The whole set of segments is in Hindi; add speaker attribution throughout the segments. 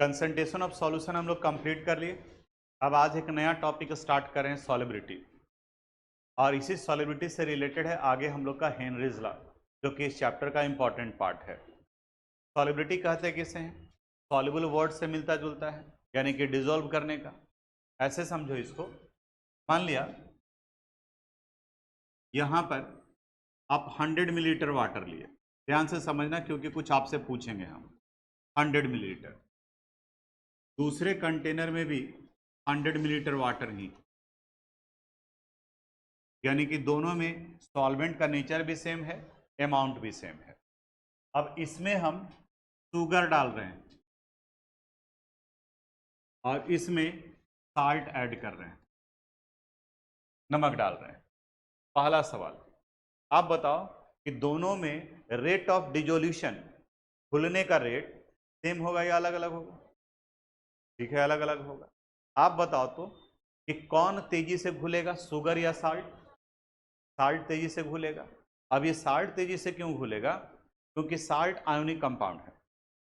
Speaker 1: कंसंट्रेशन ऑफ सॉल्यूशन हम लोग कंप्लीट कर लिए। अब आज एक नया टॉपिक स्टार्ट कर रहे हैं, सॉलिबिलिटी। और इसी सॉलिबिलिटी से रिलेटेड है आगे हम लोग का हेनरीज लॉ, जो कि इस चैप्टर का इंपॉर्टेंट पार्ट है। सॉलिबिलिटी कहते हैं किसे हैं? सॉल्युबल वर्ड से मिलता जुलता है, यानी कि डिजोल्व करने का। ऐसे समझो इसको, मान लिया यहां पर आप 100 मिलीलीटर वाटर लिए। ध्यान से समझना क्योंकि कुछ आपसे पूछेंगे हम। 100 मिलीलीटर, दूसरे कंटेनर में भी 100 मिलीलीटर वाटर ही, यानी कि दोनों में सॉल्वेंट का नेचर भी सेम है, अमाउंट भी सेम है। अब इसमें हम शुगर डाल रहे हैं और इसमें साल्ट ऐड कर रहे हैं, नमक डाल रहे हैं। पहला सवाल, आप बताओ कि दोनों में रेट ऑफ डिजोल्यूशन, घुलने का रेट सेम होगा या अलग अलग होगा? ठीक है, अलग अलग होगा। आप बताओ तो कि कौन तेजी से घुलेगा, शुगर या साल्ट? साल्ट तेजी से घुलेगा। अब ये साल्ट तेजी से क्यों घुलेगा? क्योंकि साल्ट आयोनिक कंपाउंड है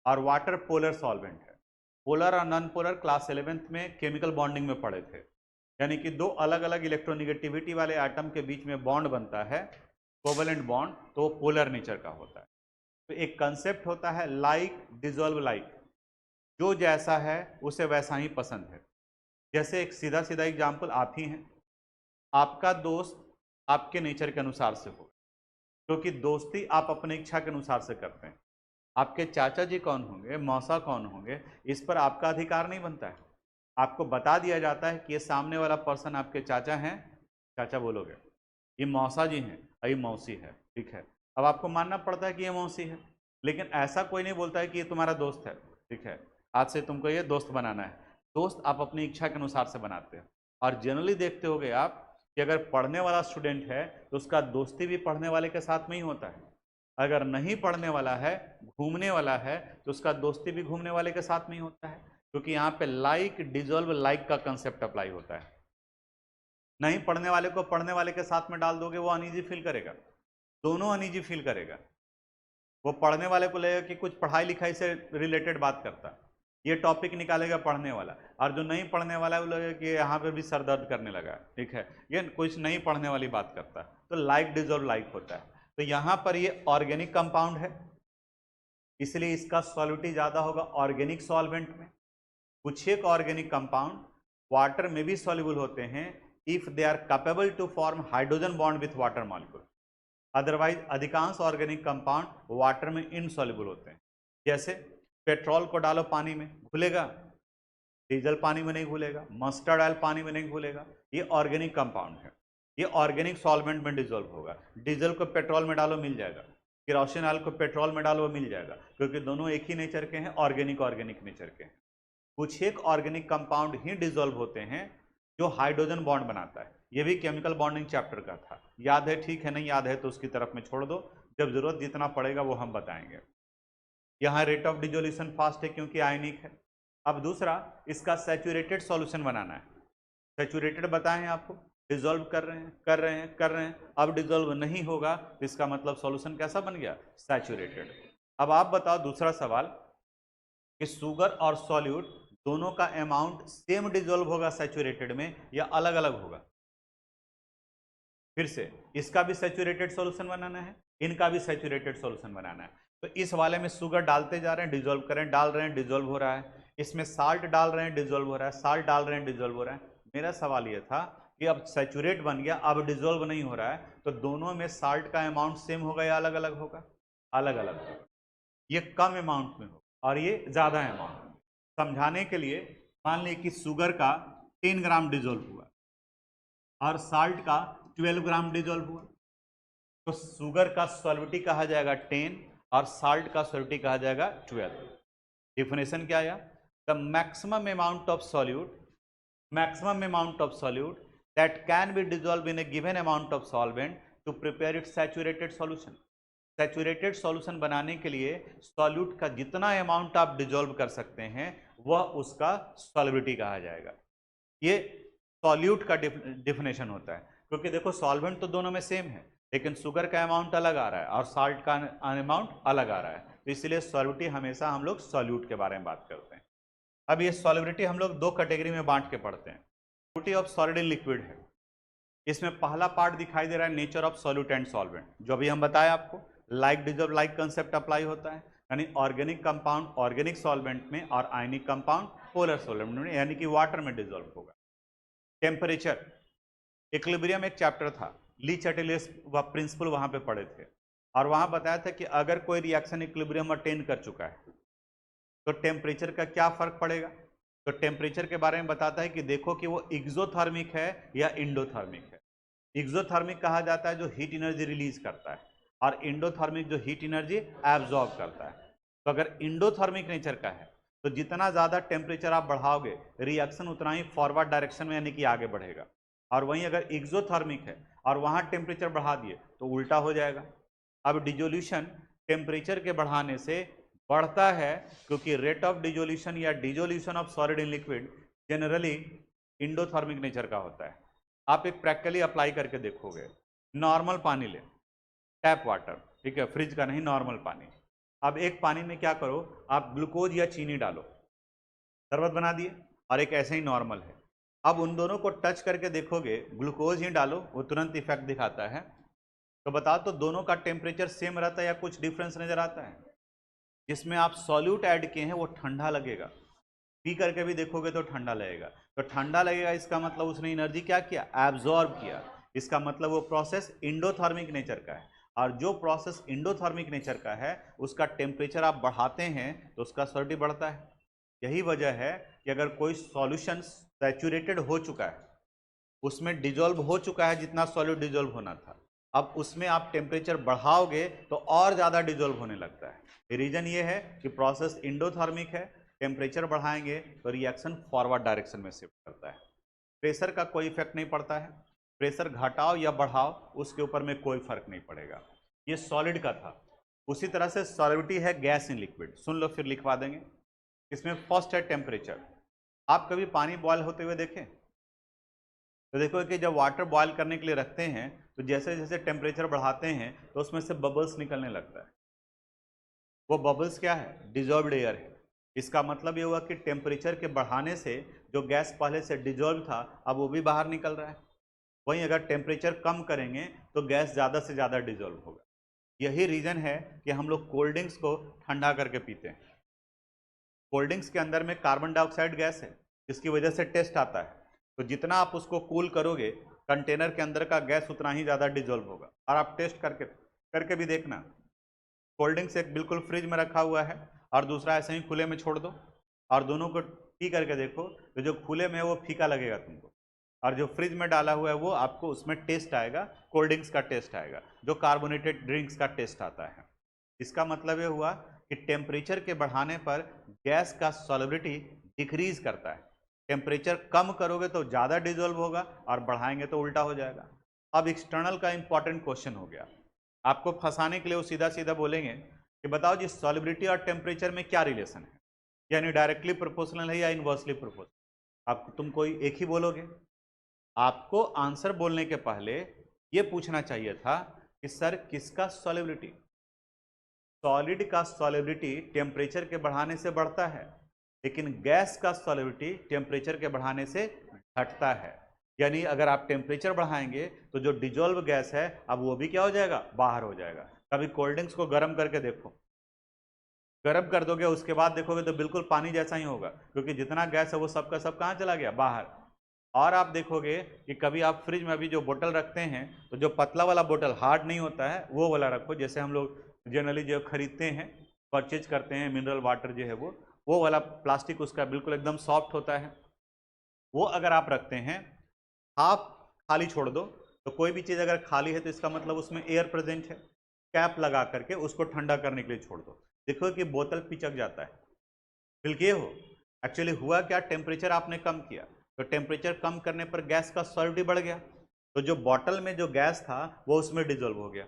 Speaker 1: और वाटर पोलर सॉल्वेंट है। पोलर और नॉन पोलर क्लास 11th में केमिकल बॉन्डिंग में पढ़े थे, यानी कि दो अलग अलग इलेक्ट्रोनिगेटिविटी वाले एटम के बीच में बॉन्ड बनता है, कोवेलेंट बॉन्ड, तो वो पोलर नेचर का होता है। तो एक कंसेप्ट होता है लाइक डिजोल्व लाइक, जो जैसा है उसे वैसा ही पसंद है। जैसे एक सीधा सीधा एग्जाम्पल आप ही हैं, आपका दोस्त आपके नेचर के अनुसार से हो, क्योंकि दोस्ती आप अपनी इच्छा के अनुसार से करते हैं। आपके चाचा जी कौन होंगे, मौसा कौन होंगे, इस पर आपका अधिकार नहीं बनता है। आपको बता दिया जाता है कि ये सामने वाला पर्सन आपके चाचा हैं, चाचा बोलोगे, ये मौसा जी हैं और ये मौसी है, ठीक है। अब आपको मानना पड़ता है कि ये मौसी है, लेकिन ऐसा कोई नहीं बोलता है कि ये तुम्हारा दोस्त है, ठीक है, आज से तुमको ये दोस्त बनाना है। दोस्त आप अपनी इच्छा के अनुसार से बनाते हो। और जनरली देखते होगे आप कि अगर पढ़ने वाला स्टूडेंट है तो उसका दोस्ती भी पढ़ने वाले के साथ में ही होता है। अगर नहीं पढ़ने वाला है, घूमने वाला है, तो उसका दोस्ती भी घूमने वाले के साथ में ही होता है, क्योंकि यहाँ पे लाइक डिजोल्व लाइक का कंसेप्ट अप्लाई होता है। नहीं पढ़ने वाले को पढ़ने वाले के साथ में डाल दोगे, वो अनईजी फील करेगा, दोनों अनईजी फील करेगा। वो पढ़ने वाले को लगेगा कि कुछ पढ़ाई लिखाई से रिलेटेड बात करता है, ये टॉपिक निकालेगा पढ़ने वाला, और जो नहीं पढ़ने वाला है वो लगेगा कि यहाँ पे भी सर दर्द करने लगा, ठीक है, ये कुछ नहीं पढ़ने वाली बात करता है। तो लाइक डिजोल्व लाइक होता है। तो यहाँ पर ये ऑर्गेनिक कंपाउंड है, इसलिए इसका सॉल्युटी ज़्यादा होगा ऑर्गेनिक सॉल्वेंट में। कुछ एक ऑर्गेनिक कंपाउंड वाटर में भी सॉल्युबल होते हैं if they are capable to form hydrogen bond with water molecule. Otherwise अधिकांश ऑर्गेनिक कंपाउंड वाटर में इनसॉल्युबल होते हैं। जैसे पेट्रोल को डालो पानी में, घुलेगा? डीजल पानी में नहीं घुलेगा, मस्टर्ड ऑयल पानी में नहीं घुलेगा। ये ऑर्गेनिक कंपाउंड है, ये ऑर्गेनिक सॉल्वेंट में डिजोल्व होगा। डीजल को पेट्रोल में डालो मिल जाएगा, केरोसिन ऑयल को पेट्रोल में डालो मिल जाएगा, क्योंकि दोनों एक ही नेचर के हैं, ऑर्गेनिक ऑर्गेनिक नेचर के हैं। कुछ एक ऑर्गेनिक कंपाउंड ही डिजोल्व होते हैं जो हाइड्रोजन बॉन्ड बनाता है। ये भी केमिकल बॉन्डिंग चैप्टर का था, याद है? ठीक है, नहीं याद है तो उसकी तरफ में छोड़ दो, जब जरूरत जितना पड़ेगा वो हम बताएंगे। यहाँ रेट ऑफ डिजोल्यूशन फास्ट है क्योंकि आयनिक है। अब दूसरा, इसका सैचुरेटेड सॉल्यूशन बनाना है। सैचुरेटेड बताएं आपको, डिजोल्व कर रहे हैं कर रहे हैं कर रहे हैं, अब डिजोल्व नहीं होगा तो इसका मतलब सॉल्यूशन कैसा बन गया? सैचुरेटेड। अब आप बताओ दूसरा सवाल कि शुगर और सॉल्यूट दोनों का अमाउंट सेम डिजोल्व होगा सैचुरेटेड में या अलग अलग होगा? फिर से, इसका भी सैचुरेटेड सॉल्यूशन बनाना है, इनका भी सैचुरेटेड सॉल्यूशन बनाना है। तो इस वाले में शुगर डालते जा रहे हैं, डिजोल्व करें, डाल रहे हैं, डिजोल्व हो रहा है। इसमें साल्ट डाल रहे हैं, डिजोल्व हो रहा है, साल्ट डाल रहे हैं, डिजोल्व हो रहा है। मेरा सवाल यह था कि अब सैचुरेट बन गया, अब डिजोल्व नहीं हो रहा है, तो दोनों में साल्ट का अमाउंट सेम होगा या अलग अलग होगा? अलग अलग होगा। ये कम अमाउंट में होगा और ये ज़्यादा अमाउंट में। समझाने के लिए मान लीजिए कि शुगर का 10 ग्राम डिजोल्व हुआ और साल्ट का 12 ग्राम डिजोल्व हुआ, तो शुगर का सॉल्विटी कहा जाएगा 10 और साल्ट का सॉल्विटी कहा जाएगा 12। डिफिनेशन क्या आया? The maximum amount of solute that can be dissolve in a given amount of solvent to prepare it saturated solution. Saturated solution बनाने के लिए सॉल्यूट का जितना अमाउंट आप डिजोल्व कर सकते हैं वह उसका सॉल्विटी कहा जाएगा। ये सॉल्यूट का डिफिनेशन होता है, क्योंकि देखो सॉल्वेंट तो दोनों में सेम है, लेकिन शुगर का अमाउंट अलग आ रहा है और साल्ट का अमाउंट अलग आ रहा है, तो इसलिए सॉल्विटी हमेशा हम लोग सॉल्यूट के बारे में बात करते हैं। अब ये सॉलिबिलिटी हम लोग दो कैटेगरी में बांट के पढ़ते हैं। Solubility of solid in liquid है, इसमें पहला पार्ट दिखाई दे रहा है nature of solute and solvent, जो अभी हम बताए आपको, like dissolve like concept apply होता है, यानी ऑर्गेनिक कंपाउंड ऑर्गेनिक सॉल्वेंट में और आयनिक कंपाउंड पोलर सॉल्वेंट में, यानी कि वाटर में डिजॉल्व होगा। टेम्परेचर, इक्विलिब्रियम एक चैप्टर था, ली चैटलियस प्रिंसिपल वहां पे पढ़े थे, और वहां बताया था कि अगर कोई रिएक्शन इक्विलिब्रियम अटेन कर चुका है तो टेम्परेचर का क्या फर्क पड़ेगा। तो टेम्परेचर के बारे में बताता है कि देखो कि वो एक्सोथर्मिक है या इंडोथर्मिक है। एक्सोथर्मिक कहा जाता है जो हीट एनर्जी रिलीज करता है, और इंडोथर्मिक जो हीट एनर्जी एब्जॉर्ब करता है। तो अगर इंडोथर्मिक नेचर का है तो जितना ज़्यादा टेम्परेचर आप बढ़ाओगे रिएक्शन उतना ही फॉरवर्ड डायरेक्शन में यानी कि आगे बढ़ेगा, और वहीं अगर एक्सोथर्मिक है और वहाँ टेम्परेचर बढ़ा दिए तो उल्टा हो जाएगा। अब डिजोल्यूशन टेम्परेचर के बढ़ाने से बढ़ता है, क्योंकि रेट ऑफ डिजोल्यूशन या dissolution of solid in liquid generally endothermic nature का होता है। आप एक प्रैक्टिकली अप्लाई करके देखोगे, नॉर्मल पानी ले, टैप वाटर, ठीक है, फ्रिज का नहीं, नॉर्मल पानी। अब एक पानी में क्या करो, आप ग्लूकोज या चीनी डालो, शरबत बना दिए, और एक ऐसे ही नॉर्मल है। अब उन दोनों को टच करके देखोगे, ग्लूकोज ही डालो, वो तुरंत इफेक्ट दिखाता है, तो बताओ तो दोनों का टेम्परेचर सेम रहता है या कुछ डिफरेंस नजर आता है। जिसमें आप सॉल्यूट ऐड किए हैं वो ठंडा लगेगा, पी करके भी देखोगे तो ठंडा लगेगा। तो ठंडा लगेगा इसका मतलब उसने एनर्जी क्या किया, एब्जॉर्ब किया। इसका मतलब वो प्रोसेस इंडोथर्मिक नेचर का है, और जो प्रोसेस इंडोथर्मिक नेचर का है उसका टेम्परेचर आप बढ़ाते हैं तो उसका सॉलिडिटी बढ़ता है। यही वजह है कि अगर कोई सॉल्यूशन सैचुरेटेड हो चुका है, उसमें डिजोल्व हो चुका है जितना सॉलिड डिजोल्व होना था, अब उसमें आप टेम्परेचर बढ़ाओगे तो और ज़्यादा डिजोल्व होने लगता है। रीज़न ये है कि प्रोसेस इंडोथर्मिक है, टेम्परेचर बढ़ाएंगे तो रिएक्शन फॉरवर्ड डायरेक्शन में शिफ्ट करता है। प्रेशर का कोई इफेक्ट नहीं पड़ता है, प्रेशर घटाओ या बढ़ाओ उसके ऊपर में कोई फर्क नहीं पड़ेगा। ये सॉलिड का था। उसी तरह से सॉलिबिलिटी है गैस इन लिक्विड, सुन लो फिर लिखवा देंगे। इसमें फर्स्ट है टेम्परेचर। आप कभी पानी बॉयल होते हुए देखें तो देखो कि जब वाटर बॉयल करने के लिए रखते हैं तो जैसे जैसे टेम्परेचर बढ़ाते हैं तो उसमें से बबल्स निकलने लगता है। वो बबल्स क्या है, डिजॉल्व्ड एयर है। इसका मतलब ये हुआ कि टेम्परेचर के बढ़ाने से जो गैस पहले से डिजॉल्व था अब वो भी बाहर निकल रहा है। वहीं अगर टेम्परेचर कम करेंगे तो गैस ज़्यादा से ज़्यादा डिजॉल्व होगा। यही रीज़न है कि हम लोग कोल्ड ड्रिंक्स को ठंडा करके पीते हैं। कोल्ड ड्रिंक्स के अंदर में कार्बन डाइऑक्साइड गैस है, जिसकी वजह से टेस्ट आता है। तो जितना आप उसको कूल करोगे कंटेनर के अंदर का गैस उतना ही ज़्यादा डिजोल्व होगा। और आप टेस्ट करके करके भी देखना, कोल्ड ड्रिंक्स एक बिल्कुल फ्रिज में रखा हुआ है और दूसरा ऐसे ही खुले में छोड़ दो, और दोनों को पी करके देखो तो जो खुले में है वो फीका लगेगा तुमको, और जो फ्रिज में डाला हुआ है वो आपको उसमें टेस्ट आएगा, कोल्ड ड्रिंक्स का टेस्ट आएगा, जो कार्बोनेटेड ड्रिंक्स का टेस्ट आता है। इसका मतलब ये हुआ कि टेम्परेचर के बढ़ाने पर गैस का सॉलिबिलिटी डिक्रीज करता है। टेम्परेचर कम करोगे तो ज़्यादा डिजोल्व होगा और बढ़ाएंगे तो उल्टा हो जाएगा। अब एक्सटर्नल का इंपॉर्टेंट क्वेश्चन हो गया, आपको फंसाने के लिए वो सीधा सीधा बोलेंगे कि बताओ जी सॉलिबिलिटी और टेम्परेचर में क्या रिलेशन है, यानी डायरेक्टली प्रोपोर्शनल है या इनवर्सली प्रोपोर्शनल। आप तुम कोई एक ही बोलोगे। आपको आंसर बोलने के पहले ये पूछना चाहिए था कि सर किसका सॉलिबिलिटी। सॉलिड का सॉलिबिलिटी टेम्परेचर के बढ़ाने से बढ़ता है, लेकिन गैस का सॉलिबिलिटी टेम्परेचर के बढ़ाने से घटता है। यानी अगर आप टेम्परेचर बढ़ाएंगे तो जो डिजोल्व गैस है अब वो भी क्या हो जाएगा, बाहर हो जाएगा। कभी कोल्ड ड्रिंक्स को गर्म करके देखो, गर्म कर दोगे उसके बाद देखोगे तो बिल्कुल पानी जैसा ही होगा, क्योंकि जितना गैस है वो सब का सब कहाँ चला गया, बाहर। और आप देखोगे कि कभी आप फ्रिज में अभी जो बोतल रखते हैं तो जो पतला वाला बोतल, हार्ड नहीं होता है, वो वाला रखो। जैसे हम लोग जनरली जो खरीदते हैं, परचेज करते हैं मिनरल वाटर जो है वो वाला प्लास्टिक उसका बिल्कुल एकदम सॉफ्ट होता है। वो अगर आप रखते हैं, हाफ खाली छोड़ दो, तो कोई भी चीज़ अगर खाली है तो इसका मतलब उसमें एयर प्रेजेंट है। कैप लगा करके उसको ठंडा करने के लिए छोड़ दो, देखो कि बोतल पिचक जाता है। बिल्कुल हो, एक्चुअली हुआ क्या, टेम्परेचर आपने कम किया, तो टेम्परेचर कम करने पर गैस का सॉलिबिलिटी बढ़ गया, तो जो बॉटल में जो गैस था वो उसमें डिजोल्व हो गया।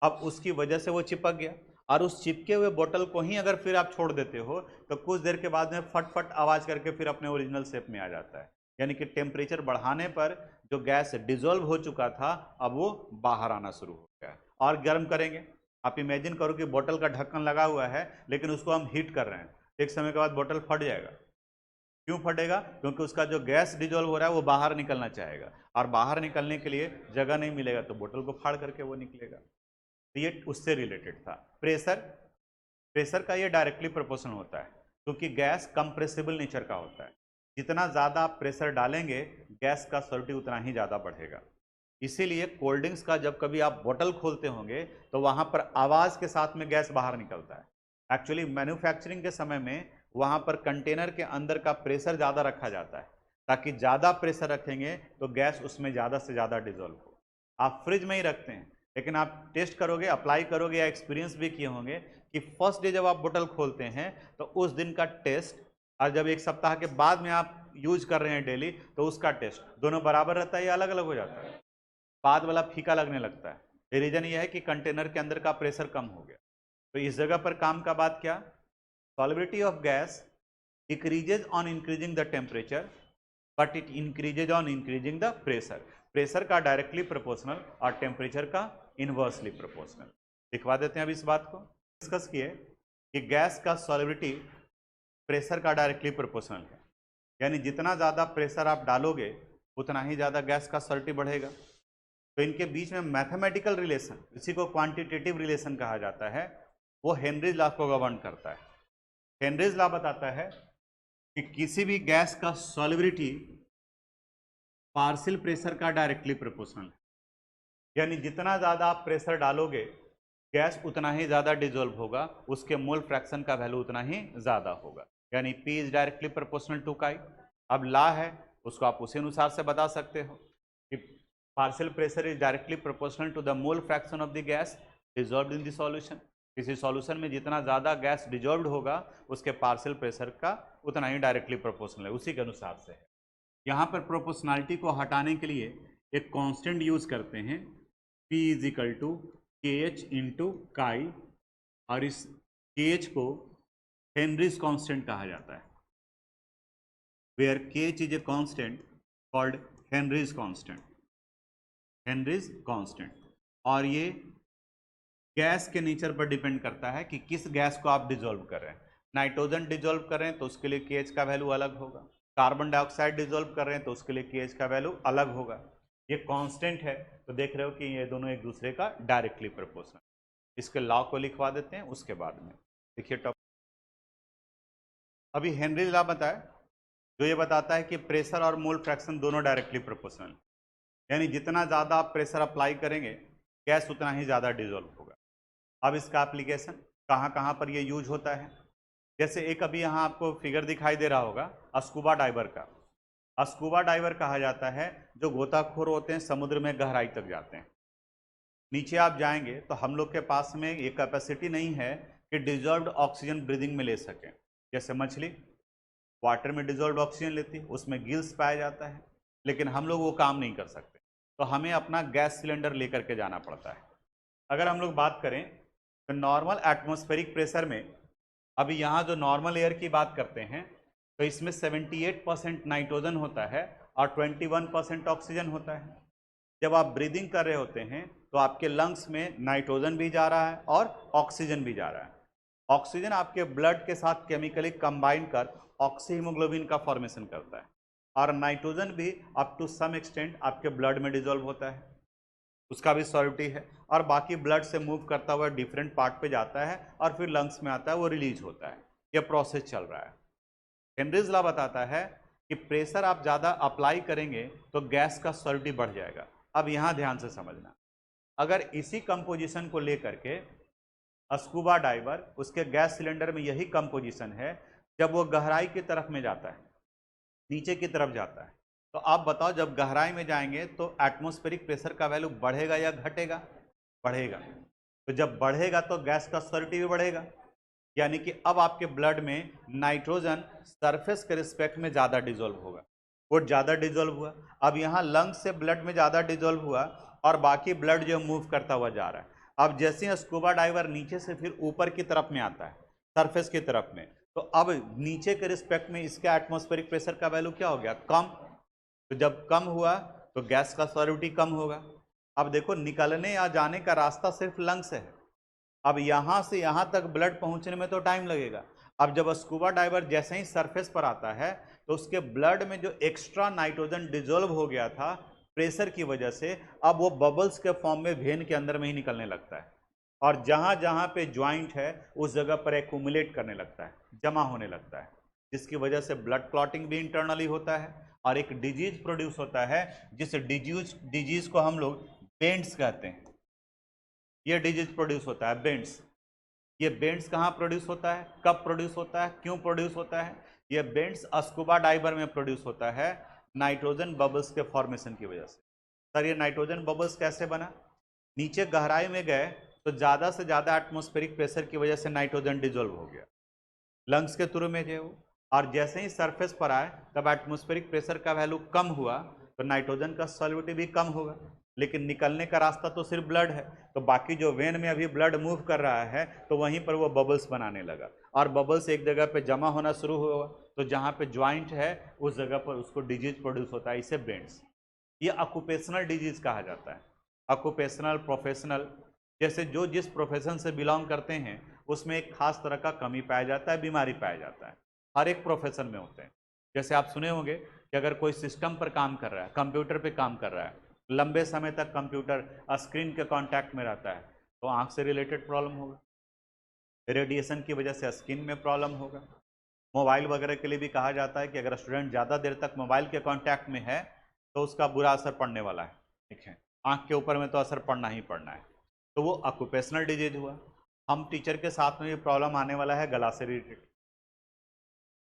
Speaker 1: अब उसकी वजह से वो चिपक गया, और उस चिपके हुए बोतल को ही अगर फिर आप छोड़ देते हो तो कुछ देर के बाद में फट फट आवाज़ करके फिर अपने ओरिजिनल शेप में आ जाता है। यानी कि टेम्परेचर बढ़ाने पर जो गैस डिजोल्व हो चुका था अब वो बाहर आना शुरू हो गया। और गर्म करेंगे, आप इमेजिन करो कि बोतल का ढक्कन लगा हुआ है लेकिन उसको हम हीट कर रहे हैं, एक समय के बाद बोतल फट जाएगा। क्यों फटेगा? क्योंकि उसका जो गैस डिजोल्व हो रहा है वो बाहर निकलना चाहेगा, और बाहर निकलने के लिए जगह नहीं मिलेगा तो बोतल को फाड़ करके वो निकलेगा। तो ये उससे रिलेटेड था। प्रेशर का ये डायरेक्टली प्रोपोर्शनल होता है, क्योंकि गैस कंप्रेसिबल नेचर का होता है। जितना ज़्यादा आप प्रेशर डालेंगे गैस का सॉलिडिटी उतना ही ज़्यादा बढ़ेगा। इसीलिए कोल्ड ड्रिंक्स का जब कभी आप बोतल खोलते होंगे तो वहाँ पर आवाज़ के साथ में गैस बाहर निकलता है। एक्चुअली मैन्युफैक्चरिंग के समय में वहाँ पर कंटेनर के अंदर का प्रेशर ज़्यादा रखा जाता है, ताकि ज़्यादा प्रेशर रखेंगे तो गैस उसमें ज़्यादा से ज़्यादा डिजोल्व हो। आप फ्रिज में ही रखते हैं, लेकिन आप टेस्ट करोगे, अप्लाई करोगे या एक्सपीरियंस भी किए होंगे कि फर्स्ट डे जब आप बोतल खोलते हैं तो उस दिन का टेस्ट, और जब एक सप्ताह के बाद में आप यूज कर रहे हैं डेली, तो उसका टेस्ट दोनों बराबर रहता है या अलग अलग हो जाता है? बाद वाला फीका लगने लगता है। रीजन यह है कि कंटेनर के अंदर का प्रेशर कम हो गया। तो इस जगह पर काम का बात क्या? Solubility of gas decreases on increasing the temperature, but it increases on increasing the pressure. Pressure का डायरेक्टली प्रोपोर्शनल और टेम्परेचर का इनवर्सली प्रोपोर्शनल। दिखवा देते हैं अब इस बात को। डिस्कस किए कि गैस का सॉलिबिलिटी प्रेशर का डायरेक्टली प्रोपोर्शनल है, यानी जितना ज़्यादा प्रेशर आप डालोगे उतना ही ज़्यादा गैस का सॉलिबिलिटी बढ़ेगा। तो इनके बीच में मैथमेटिकल रिलेशन, इसी को क्वांटिटेटिव रिलेशन कहा जाता है, वो हेनरीज लॉ को गवर्न करता है। हेनरीज लॉ बताता है कि किसी भी गैस का सॉलिबिलिटी पार्शियल प्रेशर का डायरेक्टली प्रोपोर्शनल है, यानी जितना ज़्यादा आप प्रेशर डालोगे गैस उतना ही ज़्यादा डिजोल्व होगा, उसके मोल फ्रैक्शन का वैल्यू उतना ही ज़्यादा होगा, यानी P is directly proportional to chi. अब लॉ है उसको आप उसी अनुसार से बता सकते हो कि partial pressure is directly proportional to the mole fraction of the gas dissolved in the solution. किसी सॉल्यूशन में जितना ज़्यादा गैस डिजॉल्व्ड होगा उसके पार्शियल प्रेशर का उतना ही डायरेक्टली प्रोपोर्शनल है, उसी के अनुसार से है। यहाँ पर प्रोपोर्शनलिटी को हटाने के लिए एक कांस्टेंट यूज करते हैं, P is equal to KH into chi, और इस KH को हेनरीज कांस्टेंट कहा जाता है, where KH is a constant called Henry's constant, Henry's constant. और ये गैस के नेचर पर डिपेंड करता है कि किस गैस को आप डिजोल्व कर रहे हैं। नाइट्रोजन डिजोल्व कर रहे हैं तो उसके लिए KH का वैल्यू अलग होगा, कार्बन डाइऑक्साइड डिजोल्व कर रहे हैं तो उसके लिए KH का वैल्यू अलग होगा। ये कांस्टेंट है, तो देख रहे हो कि ये दोनों एक दूसरे का डायरेक्टली प्रोपोर्शनल। इसके लॉ को लिखवा देते हैं उसके बाद में। देखिए टॉप, अभी हेनरी लॉ बताया जो ये बताता है कि प्रेशर और मोल फ्रैक्शन दोनों डायरेक्टली प्रोपोर्शनल, यानी जितना ज़्यादा आप प्रेशर अप्लाई करेंगे गैस उतना ही ज़्यादा डिजोल्व होगा। अब इसका एप्लीकेशन कहाँ कहाँ पर ये यूज होता है, जैसे एक अभी यहाँ आपको फिगर दिखाई दे रहा होगा स्कूबा डाइवर का। स्कूबा डाइवर कहा जाता है जो गोताखोर होते हैं, समुद्र में गहराई तक जाते हैं। नीचे आप जाएंगे तो हम लोग के पास में ये कैपेसिटी नहीं है कि डिजॉल्व्ड ऑक्सीजन ब्रीदिंग में ले सकें। जैसे मछली वाटर में डिजॉल्व्ड ऑक्सीजन लेती है, उसमें गिल्स पाया जाता है, लेकिन हम लोग वो काम नहीं कर सकते, तो हमें अपना गैस सिलेंडर लेकर के जाना पड़ता है। अगर हम लोग बात करें तो नॉर्मल एटमॉस्फेरिक प्रेशर में, अभी यहाँ जो नॉर्मल एयर की बात करते हैं तो इसमें 78% नाइट्रोजन होता है और 21% ऑक्सीजन होता है। जब आप ब्रीदिंग कर रहे होते हैं तो आपके लंग्स में नाइट्रोजन भी जा रहा है और ऑक्सीजन भी जा रहा है। ऑक्सीजन आपके ब्लड के साथ केमिकली कंबाइन कर ऑक्सीहीमोग्लोबिन का फॉर्मेशन करता है, और नाइट्रोजन भी अप टू सम एक्सटेंट आपके ब्लड में डिजोल्व होता है, उसका भी सॉलिबिलिटी है, और बाकी ब्लड से मूव करता हुआ डिफरेंट पार्ट पे जाता है और फिर लंग्स में आता है, वो रिलीज होता है। यह प्रोसेस चल रहा है। हेनरीज लॉ बताता है कि प्रेशर आप ज़्यादा अप्लाई करेंगे तो गैस का सॉलिबिलिटी बढ़ जाएगा। अब यहाँ ध्यान से समझना, अगर इसी कंपोजिशन को लेकर के स्कूबा डाइवर, उसके गैस सिलेंडर में यही कंपोजिशन है, जब वो गहराई की तरफ में जाता है, नीचे की तरफ जाता है, तो आप बताओ जब गहराई में जाएंगे तो एटमॉस्फेरिक प्रेशर का वैल्यू बढ़ेगा या घटेगा? बढ़ेगा। तो जब बढ़ेगा तो गैस का सॉलिबिलिटी भी बढ़ेगा, यानी कि अब आपके ब्लड में नाइट्रोजन सरफेस के रिस्पेक्ट में ज़्यादा डिजोल्व होगा, वो ज़्यादा डिजोल्व हुआ। अब यहाँ लंग्स से ब्लड में ज़्यादा डिजोल्व हुआ और बाकी ब्लड जो मूव करता हुआ जा रहा है। अब जैसे ही स्कूबा डाइवर नीचे से फिर ऊपर की तरफ में आता है, सरफेस की तरफ में, तो अब नीचे के रिस्पेक्ट में इसका एटमॉस्फेरिक प्रेशर का वैल्यू क्या हो गया? कम। तो जब कम हुआ तो गैस का सॉलिबिलिटी कम होगा। अब देखो निकलने या जाने का रास्ता सिर्फ लंग्स है, अब यहाँ से यहाँ तक ब्लड पहुँचने में तो टाइम लगेगा। अब जब स्कूबा डाइवर जैसे ही सरफेस पर आता है, तो उसके ब्लड में जो एक्स्ट्रा नाइट्रोजन डिजोल्व हो गया था प्रेशर की वजह से, अब वो बबल्स के फॉर्म में वेन के अंदर में ही निकलने लगता है और जहां जहां पे ज्वाइंट है उस जगह पर एक्यूमुलेट करने लगता है, जमा होने लगता है, जिसकी वजह से ब्लड क्लॉटिंग भी इंटरनली होता है और एक डिजीज प्रोड्यूस होता है, जिस डिजीज को हम लोग बेंड्स कहते हैं। ये डिजीज प्रोड्यूस होता है बेंड्स। ये बेंड्स कहाँ प्रोड्यूस होता है, कब प्रोड्यूस होता है, क्यों प्रोड्यूस होता है? ये बेंड्स स्कूबा डाइवर में प्रोड्यूस होता है नाइट्रोजन बबल्स के फॉर्मेशन की वजह से। सर ये नाइट्रोजन बबल्स कैसे बना? नीचे गहराई में गए तो ज़्यादा से ज़्यादा एटमॉस्फेरिक प्रेशर की वजह से नाइट्रोजन डिजोल्व हो गया लंग्स के थ्रू में जो, और जैसे ही सरफेस पर आए तब एटमॉस्फेरिक प्रेशर का वैल्यू कम हुआ तो नाइट्रोजन का सॉल्युबिलिटी भी कम होगा, लेकिन निकलने का रास्ता तो सिर्फ ब्लड है, तो बाकी जो वेन में अभी ब्लड मूव कर रहा है तो वहीं पर वो बबल्स बनाने लगा और बबल्स एक जगह पे जमा होना शुरू हुआ, तो जहाँ पे ज्वाइंट है उस जगह पर उसको डिजीज प्रोड्यूस होता है, इसे बेंड्स। ये ऑक्यूपेशनल डिजीज कहा जाता है। ऑक्यूपेशनल, प्रोफेशनल, जैसे जो जिस प्रोफेशन से बिलोंग करते हैं उसमें एक खास तरह का कमी पाया जाता है, बीमारी पाया जाता है, हर एक प्रोफेशन में होते हैं। जैसे आप सुने होंगे कि अगर कोई सिस्टम पर काम कर रहा है, कंप्यूटर पे काम कर रहा है, लंबे समय तक कंप्यूटर स्क्रीन के कांटेक्ट में रहता है तो आंख से रिलेटेड प्रॉब्लम होगा, रेडिएशन की वजह से स्किन में प्रॉब्लम होगा। मोबाइल वगैरह के लिए भी कहा जाता है कि अगर स्टूडेंट ज़्यादा देर तक मोबाइल के कांटेक्ट में है तो उसका बुरा असर पड़ने वाला है, ठीक है, आँख के ऊपर में तो असर पड़ना ही पड़ना है, तो वो ऑक्यूपेशनल डिजीज हुआ। हम टीचर के साथ में ये प्रॉब्लम आने वाला है गला से रिलेटेड,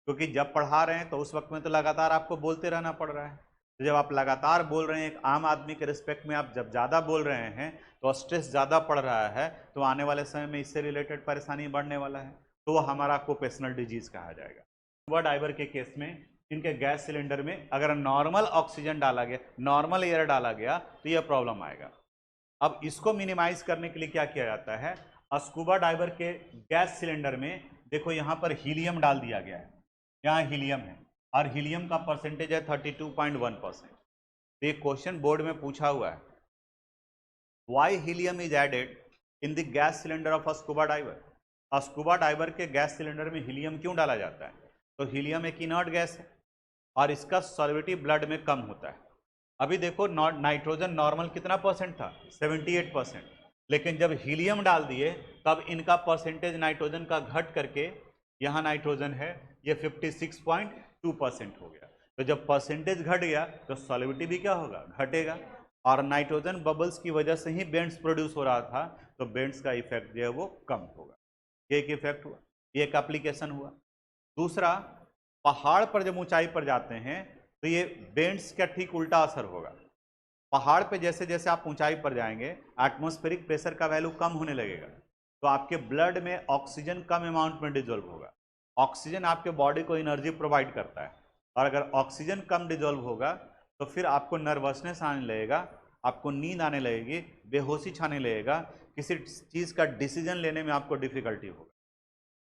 Speaker 1: क्योंकि जब पढ़ा रहे हैं तो उस वक्त में तो लगातार आपको बोलते रहना पड़ रहा है, तो जब आप लगातार बोल रहे हैं, एक आम आदमी के रिस्पेक्ट में आप जब ज़्यादा बोल रहे हैं तो स्ट्रेस ज़्यादा पड़ रहा है, तो आने वाले समय में इससे रिलेटेड परेशानी बढ़ने वाला है, तो वो हमारा ऑक्यूपेशनल डिजीज कहा जाएगा। स्कूबा डाइवर के केस में इनके गैस सिलेंडर में अगर नॉर्मल ऑक्सीजन डाला गया, नॉर्मल एयर डाला गया तो यह प्रॉब्लम आएगा। अब इसको मिनिमाइज करने के लिए क्या किया जाता है, स्कूबा डाइवर के गैस सिलेंडर में देखो यहाँ पर हीलियम डाल दिया गया है, यहाँ हीलियम है और हीलियम का परसेंटेज है 32.1%। तो ये क्वेश्चन बोर्ड में पूछा हुआ है, why helium is added in the gas cylinder of scuba diver. Scuba diver के गैस सिलेंडर में हीलियम क्यों डाला जाता है? तो हीलियम एक इनर्ट गैस है और इसका सॉल्युबिलिटी ब्लड में कम होता है। अभी देखो नाइट्रोजन नॉर्मल कितना परसेंट था, 78%, लेकिन जब हीलियम डाल दिए तब इनका परसेंटेज नाइट्रोजन का घट करके यहाँ नाइट्रोजन है ये 56.2% हो गया। तो जब परसेंटेज घट गया तो सॉल्युबिलिटी भी क्या होगा, घटेगा, और नाइट्रोजन बबल्स की वजह से ही बेंड्स प्रोड्यूस हो रहा था, तो बेंड्स का इफेक्ट जो है वो कम होगा। ये एक इफेक्ट हुआ, ये एक एप्लीकेशन हुआ। दूसरा, पहाड़ पर जब ऊंचाई पर जाते हैं तो ये बेंड्स का ठीक उल्टा असर होगा। पहाड़ पे जैसे जैसे आप ऊंचाई पर जाएंगे एटमॉस्फेरिक प्रेशर का वैल्यू कम होने लगेगा, तो आपके ब्लड में ऑक्सीजन कम अमाउंट में डिजोल्व होगा। ऑक्सीजन आपके बॉडी को एनर्जी प्रोवाइड करता है, और अगर ऑक्सीजन कम डिजोल्व होगा तो फिर आपको नर्वसनेस आने लगेगा, आपको नींद आने लगेगी, बेहोशी छाने लगेगा, किसी चीज़ का डिसीजन लेने में आपको डिफिकल्टी होगा,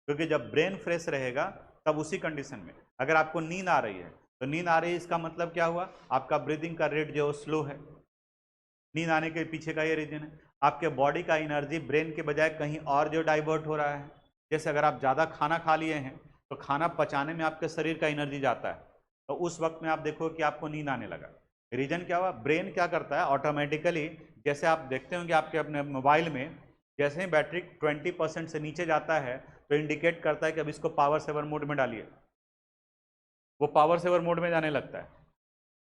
Speaker 1: क्योंकि जब ब्रेन फ्रेश रहेगा तब उसी कंडीशन में अगर आपको नींद आ रही है तो नींद आ रही है इसका मतलब क्या हुआ, आपका ब्रीदिंग का रेट जो स्लो है। नींद आने के पीछे का ये रीजन है, आपके बॉडी का एनर्जी ब्रेन के बजाय कहीं और जो डाइवर्ट हो रहा है। जैसे अगर आप ज़्यादा खाना खा लिए हैं तो खाना पचाने में आपके शरीर का एनर्जी जाता है, तो उस वक्त में आप देखो कि आपको नींद आने लगा। रीजन क्या हुआ, ब्रेन क्या करता है ऑटोमेटिकली, जैसे आप देखते होंगे आपके अपने मोबाइल में जैसे ही बैटरी 20% से नीचे जाता है तो इंडिकेट करता है कि अब इसको पावर सेवर मोड में डालिए, वो पावर सेवर मोड में जाने लगता है।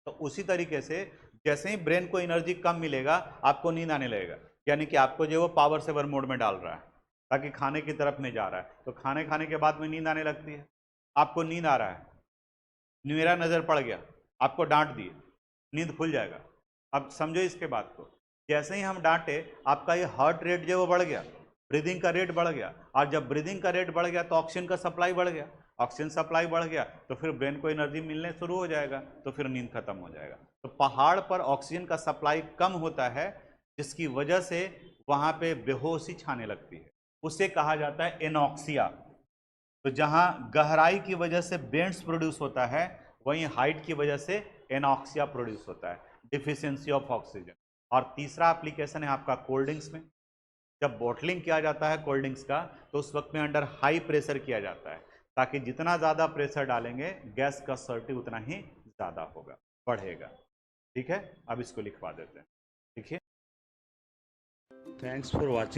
Speaker 1: तो उसी तरीके से जैसे ही ब्रेन को एनर्जी कम मिलेगा आपको नींद आने लगेगा, यानी कि आपको जो वो पावर सेवर मोड में डाल रहा है ताकि खाने की तरफ में जा रहा है, तो खाने खाने के बाद में नींद आने लगती है। आपको नींद आ रहा है, मेरा नज़र पड़ गया, आपको डांट दिए, नींद खुल जाएगा। अब समझो इसके बात को, जैसे ही हम डांटे आपका ये हार्ट रेट जो वो बढ़ गया, ब्रीदिंग का रेट बढ़ गया, और जब ब्रीदिंग का रेट बढ़ गया तो ऑक्सीजन का सप्लाई बढ़ गया, ऑक्सीजन सप्लाई बढ़ गया तो फिर ब्रेन को एनर्जी मिलने शुरू हो जाएगा, तो फिर नींद खत्म हो जाएगा। तो पहाड़ पर ऑक्सीजन का सप्लाई कम होता है जिसकी वजह से वहाँ पे बेहोशी छाने लगती है, उसे कहा जाता है एनॉक्सिया। तो जहाँ गहराई की वजह से बेंड्स प्रोड्यूस होता है वहीं हाइट की वजह से एनॉक्सिया प्रोड्यूस होता है, डिफिशियंसी ऑफ ऑक्सीजन। और तीसरा एप्लीकेशन है आपका कोल्ड ड्रिंक्स में। जब बॉटलिंग किया जाता है कोल्ड ड्रिंक्स का तो उस वक्त में अंडर हाई प्रेशर किया जाता है ताकि जितना ज़्यादा प्रेशर डालेंगे गैस का सॉल्टी उतना ही ज़्यादा होगा, बढ़ेगा। ठीक है, अब इसको लिखवा देते हैं। देखिए,
Speaker 2: थैंक्स फॉर वॉचिंग।